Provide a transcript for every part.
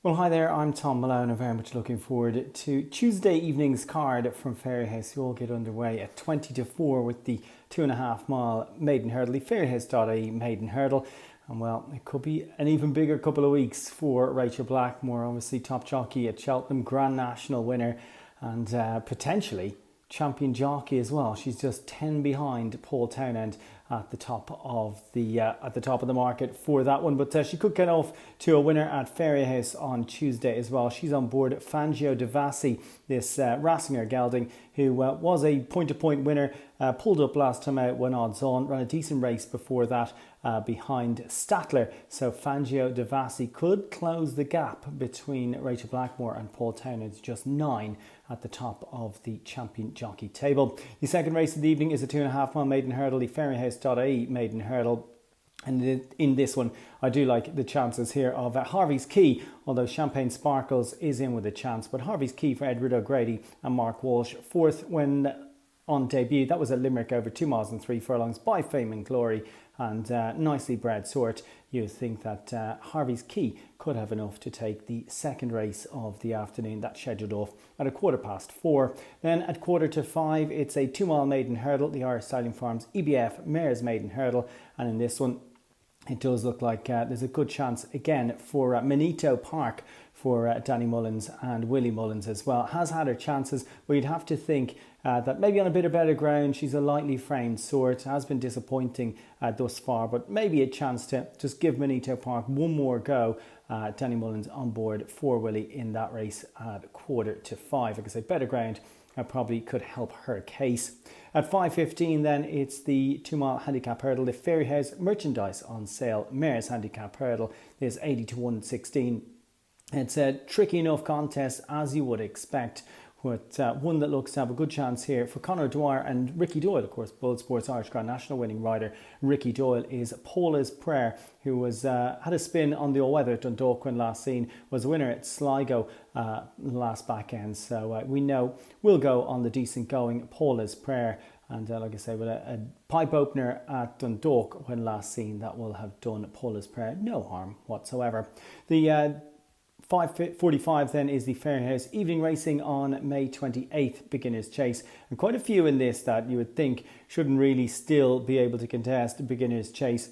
Well, hi there, I'm Thom Malone. I'm very much looking forward to Tuesday evening's card from Fairyhouse. You all get underway at 20 to 4 with the 2.5 mile maiden hurdle, the Fairyhouse.ie maiden hurdle. And well, it could be an even bigger couple of weeks for Rachel Blackmore, obviously top jockey at Cheltenham, Grand National winner, and potentially champion jockey as well. She's just 10 behind Paul Townend at the top of the market for that one, but she could get off to a winner at Fairyhouse on Tuesday as well. She's on board Fangio Devassi, this Rassinger gelding, who was a point-to-point winner, pulled up last time out when odds on, ran a decent race before that behind Statler. So Fangio Devassi could close the gap between Rachel Blackmore and Paul Townend, just 9 at the top of the champion jockey table. The second race of the evening is a 2.5 mile maiden hurdle, the Fairyhouse.ie maiden hurdle. And in this one, I do like the chances here of Harvey's Key, although Champagne Sparkles is in with a chance. But Harvey's Key for Edward O'Grady and Mark Walsh, fourth when on debut. That was at Limerick over 2 miles and 3 furlongs by Fame and Glory, and nicely bred sort. You think that Harvey's Key could have enough to take the second race of the afternoon. That's scheduled off at 4:15. Then at 4:45, it's a 2 mile maiden hurdle, the Irish Stallion Farms EBF Mares Maiden Hurdle. And in this one, it does look like there's a good chance again for Manito Park for Danny Mullins and Willie Mullins as well. Has had her chances, but you'd have to think that maybe on a bit of better ground. She's a lightly framed sort, has been disappointing thus far, but maybe a chance to just give Manito Park one more go. Danny Mullins on board for Willie in that race at 4:45. Like I say, better ground probably could help her case. At 5:15 then, it's the 2 mile handicap hurdle, the Fairyhouse Merchandise on Sale Mares Handicap Hurdle. There's 80 to 116. It's a tricky enough contest as you would expect, with one that looks to have a good chance here for Conor Dwyer and Ricky Doyle. Of course, Bold Sports Irish Grand National winning rider Ricky Doyle is Paula's Prayer, who was had a spin on the all-weather at Dundalk when last seen, was a winner at Sligo last back end. So we know we'll go on the decent going Paula's Prayer. And like I say, with a pipe opener at Dundalk when last seen, that will have done Paula's Prayer no harm whatsoever. The 5:45 then is the Fairyhouse evening racing on May 28th, Beginner's Chase. And quite a few in this that you would think shouldn't really still be able to contest Beginner's Chase,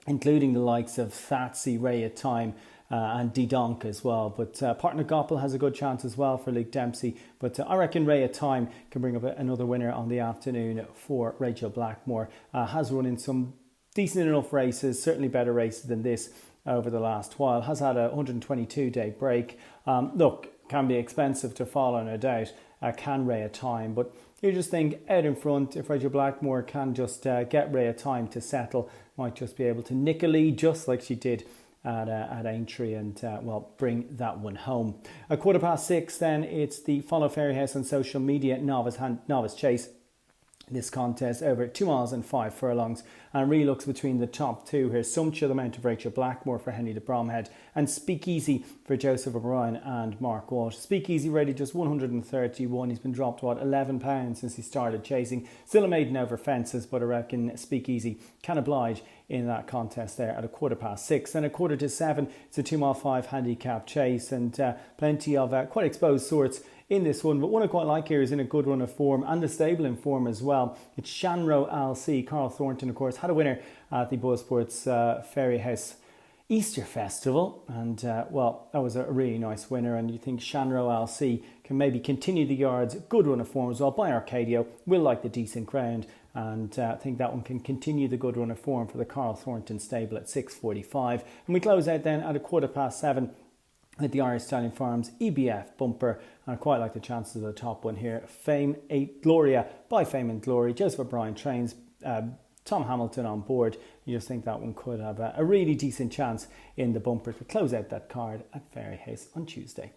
including the likes of Thatsy, Ray at Time, and D-Donk as well. But Partner Goppel has a good chance as well for Luke Dempsey. But I reckon Ray at Time can bring up another winner on the afternoon for Rachel Blackmore. Has run in some decent enough races, certainly better races than this over the last while. Has had a 122-day break. Look, can be expensive to follow, no doubt. Can Ray at Time, but you just think out in front, if Rachel Blackmore can just get Ray at Time to settle, might just be able to nick a lead just like she did at Aintree and well, bring that one home. At 6:15 then, it's the Follow Fairyhouse on social media novice chase. This contest over 2 miles and 5 furlongs, and really looks between the top two here. Sumptuous amount of Rachel Blackmore for Henry de Bromhead, and Speakeasy for Joseph O'Brien and Mark Walsh. Speakeasy rated just 131. He's been dropped, what, £11 since he started chasing. Still a maiden over fences, but I reckon Speakeasy can oblige in that contest there at 6:15. Then at 6:45, it's a 2 mile 5 handicap chase, and plenty of quite exposed sorts in this one, but one I quite like here is in a good run of form and the stable in form as well. It's Shanro LC. Carl Thornton, of course, had a winner at the Bold Sports Fairyhouse Easter Festival, and well, that was a really nice winner. And you think Shanro LC can maybe continue the yards, good run of form as well by Arcadio, will like the decent ground, and I think that one can continue the good run of form for the Carl Thornton stable at 6:45. And we close out then at 7:15 at the Irish Stallion Farms EBF bumper, and I quite like the chances of the top one here. Fame 8 Gloria by Fame and Glory. Joseph O'Brien trains, Tom Hamilton on board. You just think that one could have a really decent chance in the bumper to close out that card at Fairyhouse on Tuesday.